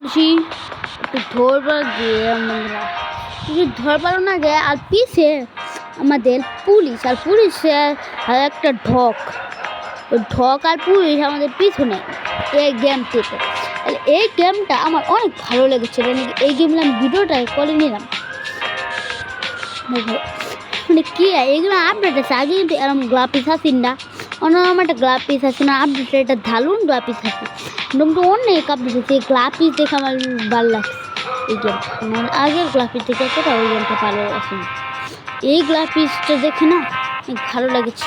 খুশি একটু ধরবার গিয়ে আমরা কিছু ধরবার না গে আর পিছে আমাদের পুলিশ আর পুলিশের আর একটা ঢক ওই ঢক আর পুলিশ আমাদের পিছনে এই গেমটিতে। এই গেমটা আমার অনেক ভালো লেগেছিল, এই গেমটা আমি ভিডিওটা করে নিলাম। মানে কি এইগুলো আপডেট আছে, আগে কিন্তু এরকম গ্রাফিক্স আসেন না, অন্য একটা গ্রাফিক্স আছে না, আপডেট এটা ধারুন গ্রাফিক্স আছে, মোটামুটি অনেক আপডেট আছে। এই গ্রাফিক্স দেখে আমার ভালো লাগছে এই গেম, মানে আগের গ্রাফিক্স দেখে কোথাও ওই গেমটা ভালো আছে না, এই গ্রাফিক্সটা দেখে না ভালো লেগেছে,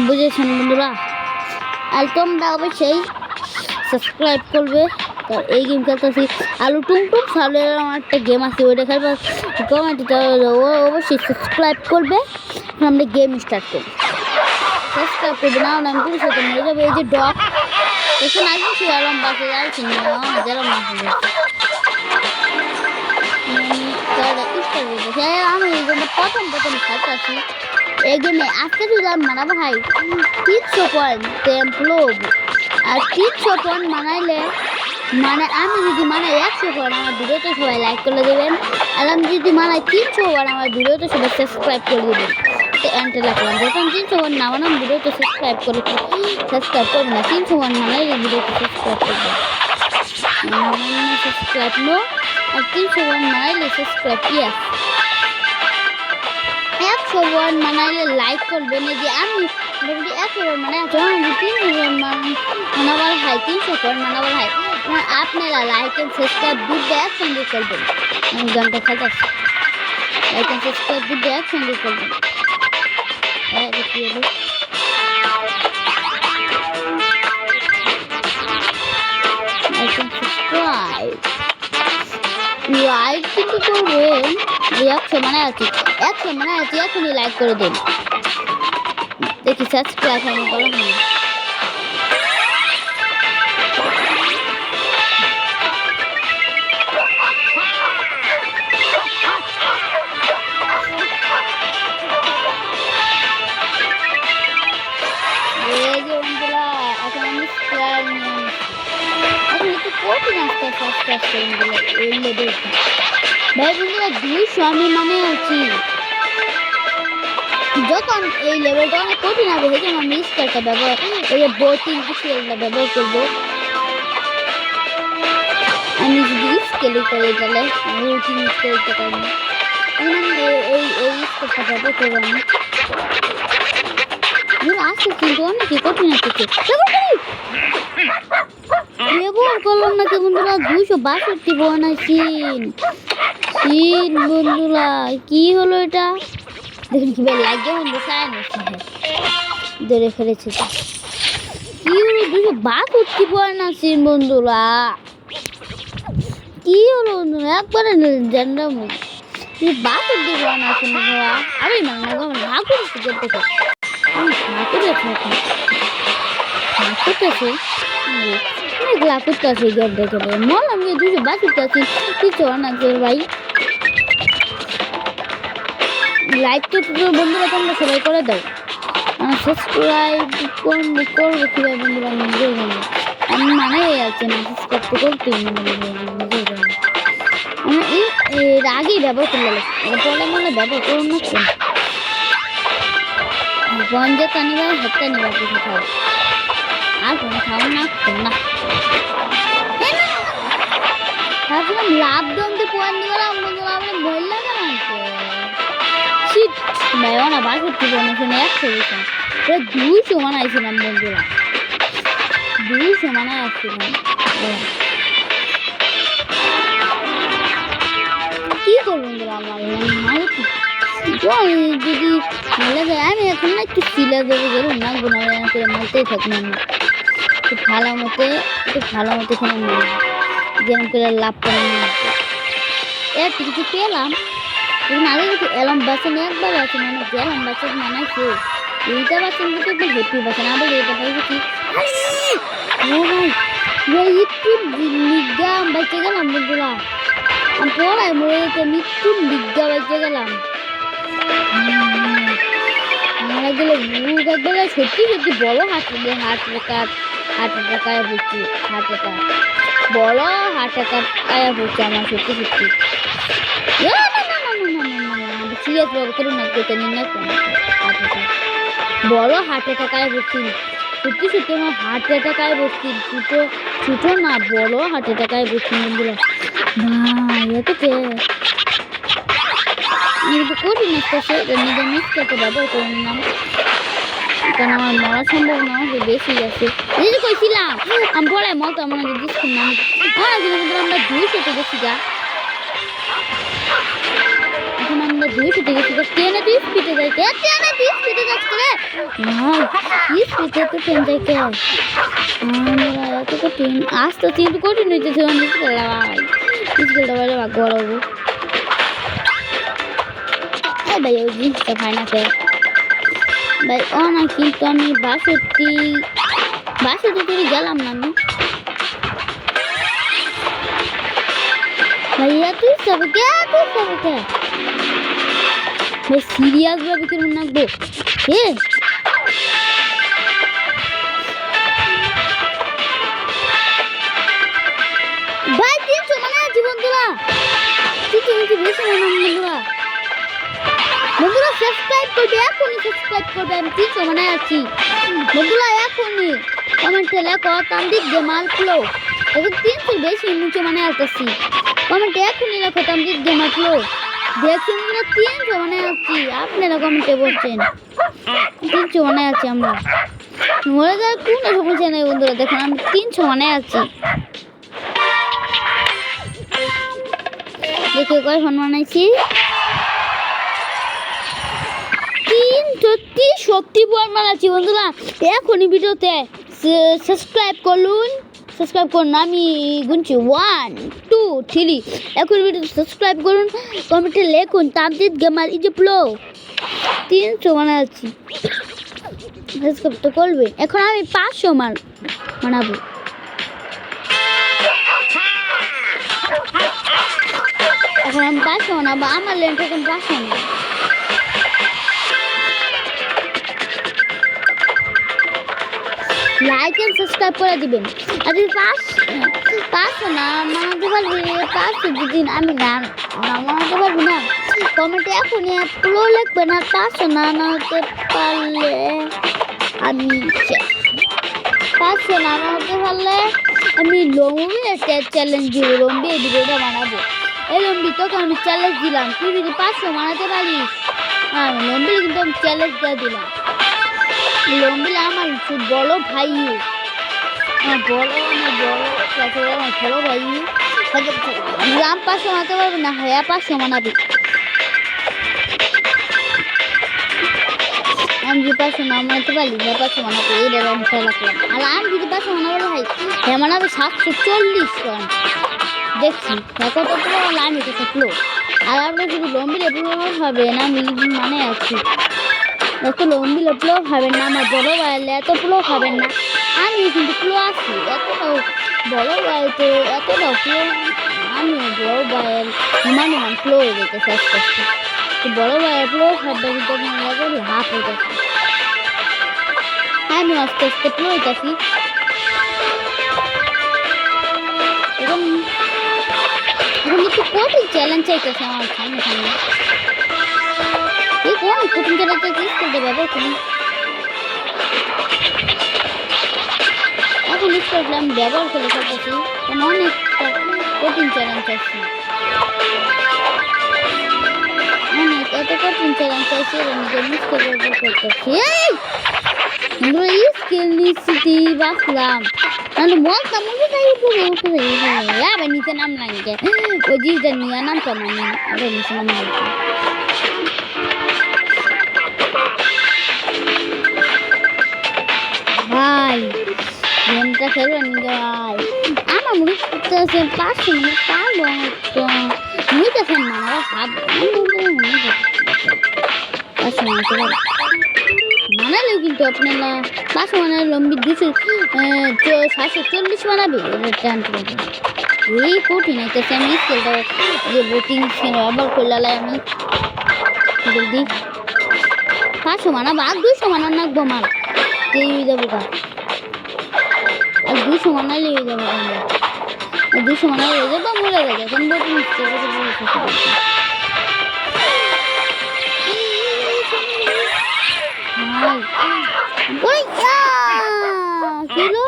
বুঝেছেন বন্ধুরা? আর তোমরা অবশ্যই সাবস্ক্রাইব করবে। এই গেম খেলতেছি আলু টুমটুম সালে আমার একটা গেম আছে, ওইটা খেলবে, কমেন্টটা অবশ্যই সাবস্ক্রাইব করবে। আমরা গেম স্টার্ট করবো, সাবস্ক্রাইব করবে না আমি পুরো সাথে মরে যাবো। এই যে ডগ এখানে আসছি আরাম বাসে যাচ্ছি যেরম আমি এই জন্য প্রথম খেলতেছি এই গেমে। আজকে যদি আমি মানাবো ভাই 300 পয়েন্ট টেম্পলোভ, আর 300 পয়েন্ট মানাইলে মানে আমি যদি মানাই 100 পয়েন্ট আমার ভিডিওতে সবাই লাইক করে দেবেন, আর আমি যদি মানাই 300 পয়েন্ট আমার ভিডিওতে সবাই সাবস্ক্রাইব করে দেবেন। তো এন্টে রাখলাম, যখন 300 পয়েন্ট না মানাম ভিডিওতে সাবস্ক্রাইব করবে না, 300 পয়েন্ট মানাইলে ভিডিওতে সাবস্ক্রাইব করবে সাবস্ক্রাইব নো, আর 300 পয়েন্ট মানাইলে সাবস্ক্রাইব ইয়েস। 100 পয়েন্ট মানাইলে লাইক করবেন, যে আমি মোটামুটি 100 পয়েন্ট মানে 300 পয়েন্ট মানাবার হয়, 300 পয়েন্ট মানাবার হয় আপনারা লাইক এন্ড সাবস্ক্রাইব দুটো একসঙ্গে করবেন। আমি গানটা খেলতেছি, লাইক এন্ড সাবস্ক্রাইব দুটো একসঙ্গে করবেন। লাইক কিন্তু করবেন, 100 মানে আছে এখনই লাইক করে দিন। দেখি সাবস্ক্রাইব আমি বলা হয় না। ভাই বন্ধুরা 200 আমি মানে আছি, যখন এই লেভেলটা অনেক কঠিন হবে সেজন্য আমি স্কেলটা ব্যবহার, এই যে বোটিং স্কেলটা ব্যবহার করবো। আমি যদি স্কেল করে তাহলে বোটিং স্কেলটা করবো, এই স্কেলটা ব্যবহার করবো আমি। আসছে কিন্তু অনেকই কঠিন আছে, ব্যবহার করলাম না কি বন্ধুরা? 262 বানাইছি বন্ধুরা, কি হলো এটা? দেখুন কি ভাই লাগে বন্ধু, ধরে ফেলেছে কি হলো? 262 বানাইছি বন্ধুরা, কি হলো বন্ধুরা? একবারে জানলাম 262 বানাইছি বন্ধুরা। আরে না না করছি করতেছে করতে আছে গেম দেখে মল। আমি 262 আছি, কিছু বানাচ্ছি ভাই। লাইক তো বন্ধুরা তোমরা সবাই করে দাও, সাবস্ক্রাইব করবো কীভাবে বন্ধুরা আমি নিজেও জানি, আমি মানে যাচ্ছে না সাবস্ক্রাইব করতে নিজেও জানি। আমি এর আগেই ব্যবহার করে পরে মনে ব্যবহার করুন না কেন পঞ্চায়েত নিবার হেঁটে নিবার কিছু খাও আর কোনো খাও না ভাবছিলাম লাভ দমতে পয়েন্ট নিয়ে গেলাম বন্ধুরা, আমরা ভয় লাগে না শীত ভাই না 62 বানাইছেন 100 বলছেন 200 বানাইছিলাম বন্ধুরা, 200 বানাই আসছিলাম। কি করবো বন্ধুরা আমার যদি মারলে যায় আমি এখন না একটু সিলে দেবো, ধরুন না গুণা করে মারতেই থাকবো আমি একটু ভালো মতো এখানে যেরকম করে লাভ করে একটু কিছু পেলাম। এখন আগে কিছু এলাম বাসন একবার আছে মানে গেলাম বাসন মানাইছে এইটা বাসন কিন্তু একটু হেঁটে বাসন আবার এইটা পাইছি একটু নিগাম বাইচে গেলাম বন্ধুরা, আমি পড়ায় মরে যেতে মৃত্যু নিগা বাইচে গেলাম। মারা গেলে মুখ একবারে সত্যি বড় হাত কাট হার্ট অ্যাটাক আয়া পড়ছি, হার্ট অ্যাটাক বড় হার্ট অ্যাটাক আয়া পড়ছে আমার সত্যি সত্যি। সিরিয়াস ভাবে করুন না, কেউ নিয়ে হার্ট অ্যাটাক বড় হার্ট অ্যাটাক আয়া পড়ছি সত্যি সত্যি আমার হার্ট অ্যাটাক আয়া পড়ছি। ছোটো ছোটো না বড় হার্ট অ্যাটাক আয়া পড়ছি বন্ধুরা। ভাই এত কিন্তু কঠিন একটা সে নিজের মিসটাকে ব্যবহার করে নিলাম, কারণ আমার মরার সম্ভাবনা বেশি আছে। এই যে কইছিলাম আমি বলাই মতো আমার দিচ্ছি না, কিন্তু আমরা 200 গেছি গা, এখন আমরা 200 গেছি গা। ট্রেনে 2 স্পিডে যাই, ট্রেনে 2 স্পিডে যাচ্ছে রে ভাই, 2 স্পিডে তো ট্রেন যাইতে হয়। আমরা এত কঠিন আস্তে কিন্তু কঠিন হইতেছে ভাই, স্কুলটা বাইরে ভাগ গড়াবো ভাই। ওই জিনিসটা খাই না খেয়ে ভাই ও না, কিন্তু আমি 62 গেলাম না আমি ভাই। এত যাবে কে ভাই, সিরিয়াস ভাবে কেমন নাকবো ভাই। 300 মানে আছি বন্ধুরা, 300 বেশি বন্ধুরা। বন্ধুরা সাবস্ক্রাইব করবে, এখনই সাবস্ক্রাইব করবে। আমি 300 মানে আছি বন্ধুরা, এখনই কমেন্টে লেখো তামজিৎ গেমার প্লো। এখন 300 বেশি নিচে মানে আসতেছি, কমেন্টে এখনই লেখো তামজিৎ গেমার প্লো। দেখছেন বন্ধুরা 300 মানে আছি, আপনারা কমেন্টে বলছেন 300 মানে আছি আমরা। মরে যাওয়ার কোনো সমস্যা নেই বন্ধুরা, দেখুন আমি 300 মানে আছি। দেখে কয় ফোন বানাইছি 330 শক্তি বল মারাচ্ছি বন্ধুরা। এখনই ভিডিওতে সাবস্ক্রাইব করুন, আমি গুনছি 1 2 3। এখন ভিডিওতে সাবস্ক্রাইব করুন, কমেন্টে লিখুন তামজিৎ গেমার ইজ প্লো। 300 বানাচ্ছি, সাবস্ক্রাইব তো করবেন। এখন আমি 500 বানাবো। এখন আমি 500 বানাবো, আমার লেন্থ এখন 500 না। লাইক এন্ড সাবস্ক্রাইব করে দিবেন। আর যদি 500 না মানাতে পারবে, 500 দিন আমি না মানাতে পারবো না, কমেন্টে এখনই প্লো লিখবেন। আর 500 না মানাতে পারলে আমি 500 না মানাতে পারলে আমি লম্বি একটা চ্যালেঞ্জ দিব, লম্বি এই ভিডিওটা বানাবো। এই লম্বি তোকে আমি চ্যালেঞ্জ দিলাম, তুই যদি 500 মানাতে পারিস লম্বি কিন্তু আমি চ্যালেঞ্জ দিয়ে দিলাম। লম্বিলা আমার বড় ভাই, বড় ভাই গ্রাম 500 মানাতে পারবে না, হ্যাঁ 500 মানাবি। আমি যদি 500 না মানাতে পারি, হ্যাঁ 500 মানাবো। এই রাখলাম। আর আমি যদি 500 মানাবো ভাই, হ্যাঁ মানাবে 740 টন। দেখছি কত প্লো, আমি কত প্লো। আর আপনার যদি লম্বিলে প্লো হবে না, আমি মানে আছি এত লম্বিলে প্লো খাবেন না, আমার বড় ভাইলে এত প্লো খাবেন না। আমি কিন্তু প্লো আছি, এতটাও বড় ভাইতে এতটাও প্লো, আমি বড় ভাইয়ের মানে প্লো হয়ে যেতেছে আস্তে আস্তে। বড় ভাইয়ের প্লো খাদ্য কিন্তু হাফ হয়ে গেছে, আমি আস্তে আস্তে প্লো হইতেছি। এখন একটু কঠিন চ্যালেঞ্জ চাইতেছে আমার সামনে সামনে। এই কোন কঠিন চ্যালেঞ্জটা চেষ্টা করতে ব্যবহার করি। এখন ইনস্টাগ্রাম ব্যবহার করে থাকতেছি, কারণ অনেকটা কঠিন চ্যালেঞ্জ আছে, অনেক এত কঠিন চ্যালেঞ্জ আছে। নিজের মুখকে ব্যবহার করতেছি। আমরা স্কিল নিশ্চিতি বাঁচলাম, আমি বলতাম আবার নিচে নাম লাগে ওই জিনিসটা নিয়ে নামতাম আমি, আবার নিচে নাম লাগে। ভাই গেমটা খেলবেন ভাই, আমার মনে করতেছে 500 মিনিট পারবো নিতেছেন না, আমার হাত মানালেও কিন্তু আপনারা 500 মানালে লম্বি 740 বানাবে। এই কঠিন হইতেছে, আমি স্কেলটা যে বোটিং ব্যবহার করলে আমি জলদি 500 মানাবো, আর 200 মানার নাকবো আমার যাবো গা। আর 200 মানাইলে হয়ে যাবে আমরা 200 মানাইলে হয়ে যাবে মরে যাবে এখন বলতে মিস্টেক করে বলতে হাই ওই কিলো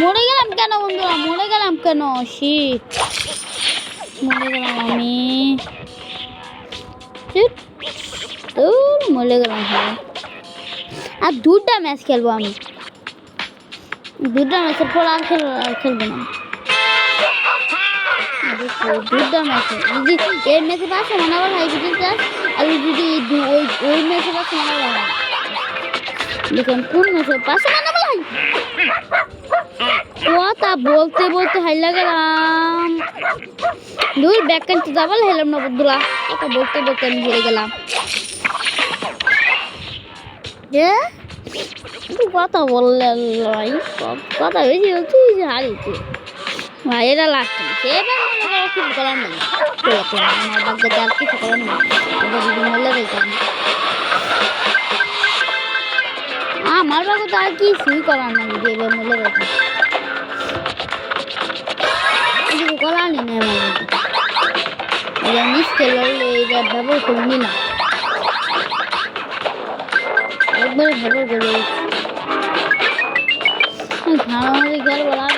মরে গেলাম কেন বন্ধুরা মরে গেলাম কেন শিট মরে গেলাম আমি মরে গেলাম আর 2টা ম্যাচ খেলবো আমি 2টা ম্যাচের পর আর খেলবো না 2টা ম্যাচ যদি এই ম্যাচে পাস মানাবার হাই দিতে চাস আর যদি ওই ম্যাচে পাস মানাবার হয় দেখুন কোন ম্যাচে পাস মানাবার হাই কথা বলতে বলতে হাইলা গেলাম 2 ব্যাককান্টে ডাবল হেলাম না বন্ধুরা কথা বলতে বলতে আমি হেরে গেলাম কথা বললে কথা বেশি বলছি হারিয়েছি ভাই এটা লাস্ট এবার কিছু করার নেই আমার বাচ্চাদের আর কিছু করার নেই মরলে দেখতাম আমার বাবা তো আর কিছুই করার নাই যদি এবার মরলে দেখতাম কিছু করার নেই আমার বাবা মিসকে লড়লে এটা ব্যবহার করে নিলাম একবারে ব্যবহার করে আমাদের ঘর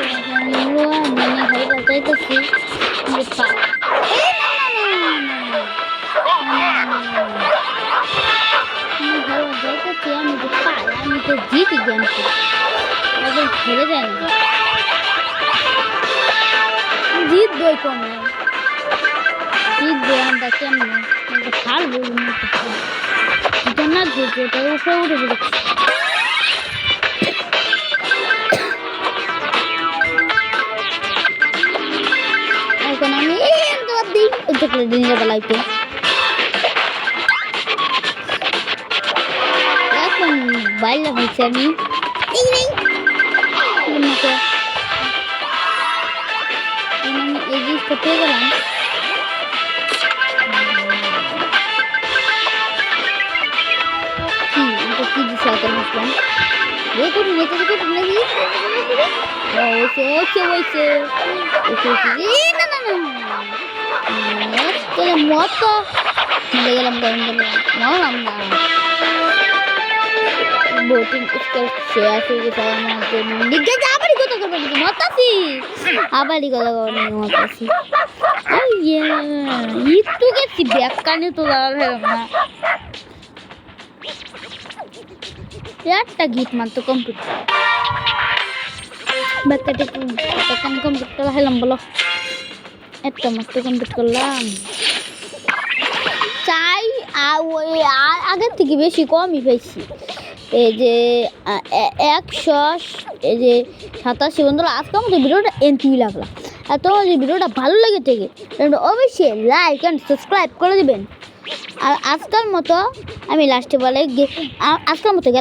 বলা ঘরে বাঁচাইতেছি আমি তো জিতি গেমটি ঘুরে যায় না জিতবই কমে জিতবো আমরা কেমন হারবো না জিতবো তার উপরে উঠে পড়েছি এখন আমি দিনের বেলাইতে এখন বাইরে হয়েছে আমি এই জিনিসটা পেয়ে গেলাম কি দিচ্ছে বুঝলাম মতো মিলে গেলাম মরলাম না বোটিং শেয়ার হয়ে গেছে আবারই কথা করবো মতাছি আবারই কথা করবো মতাছি একটু গেছি ব্যাগকানে তো দাঁড়ালাম না একটা গীত মাত্র কমপ্লিট ব্যাগকাটে কমপ্লিট করা হলাম বলো একটা মাত্র কমপ্লিট করলাম চাই ওই আগের থেকে বেশি কমই পেয়েছি এই যে 100 এই যে 87 বন্ধুরা আজকের মতো ভিডিওটা এনটিভি লাগলাম আর তোমার যদি ভিডিওটা ভালো লেগে থাকে তাহলে অবশ্যই লাইক অ্যান্ড সাবস্ক্রাইব করে দেবেন আর আজকের মতো আমি লাস্টে বলে আজকের মতো